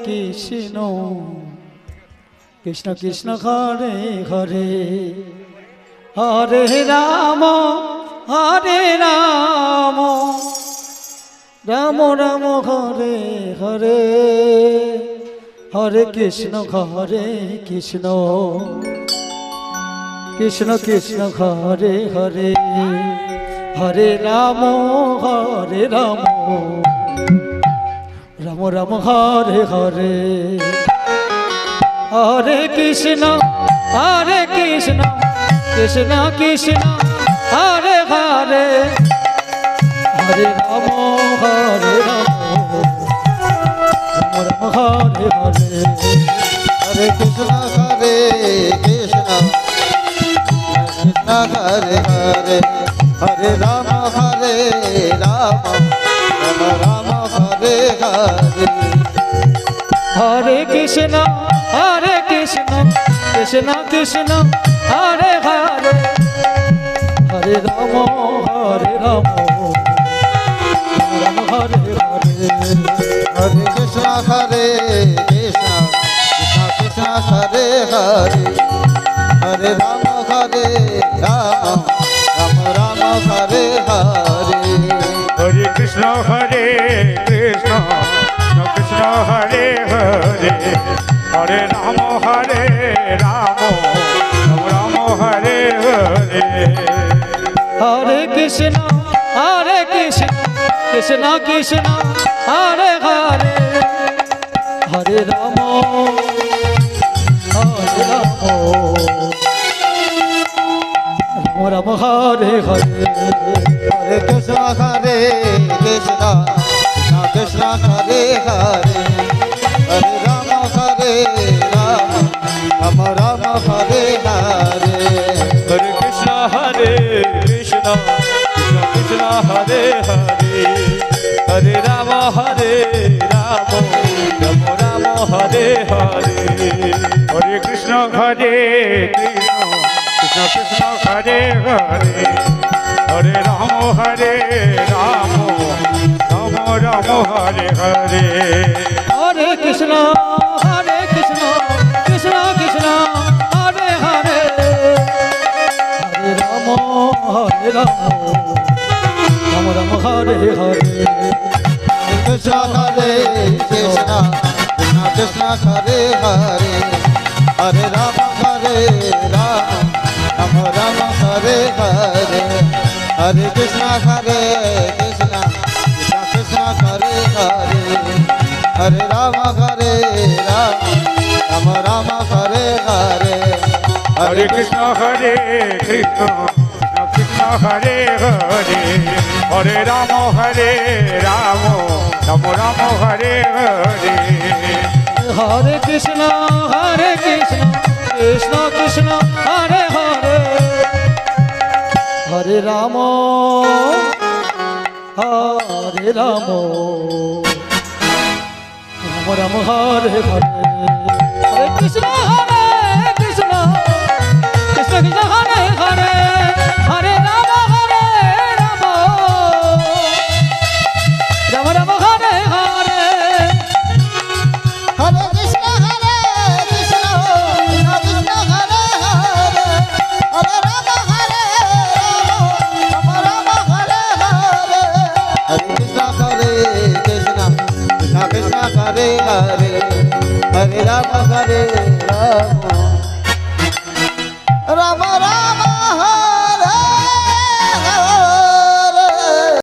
Krishna Krishna Krishna Hare Hare Hare Ram Ram Ram Hare Hare Hare Krishna Krishna Krishna Krishna Hare Hare Hare Ram Ram Ram Hare Hare Hare Krishna Krishna Krishna Hare Hare Hare Ram Ram Hare Hare Hare Krishna Krishna Hare Hare Hare Ram Ram Ram Hare Hare Hare Krishna Krishna Krishna Hare Hare Hare Ram Ram Hare Hare Hare Krishna Krishna Krishna Hare Hare Hare Ram Ram Ram Hare Hare Hare Krishna Krishna Krishna Hare Hare Hare Ram Ram Ram Hare Hare Hare Krishna Krishna Krishna Hare Hare Hare Ram Ram Hare Hare Hare Krishna Krishna Krishna Hare Hare Hare Ram Ram Ram Hare Hare Hare Krishna Krishna Krishna Hare Hare Hare Ram Ram Ram Hare Hare Hare Krishna Krishna Krishna Krishna Hare Hare Hare Ram Ram Ram Hare Hare Hare Krishna Krishna Krishna Hare Hare Hare Ram Ram Ram Hare Hare Krishna Krishna Krishna Hare Hare Hare Ram Ram Ram Hare Hare Hare Krishna Krishna Krishna Hare Hare Hare Ram Ram Hare Hare Hare Krishna Krishna Krishna Hare Hare Hare Ram Ram Ram Hare Hare Hare Krishna Krishna Krishna Hare Hare Hare Ram Ram Ram Hare Hare Hare Krishna Krishna Krishna Hare Hare Hare Ram Ram Ram Ram Hare Hare Hare Krishna Krishna Krishna Hare Hare Hare Ram Ram Ram Hare Hare Hare Krishna Krishna Krishna Krishna Hare Hare Hare Ram Ram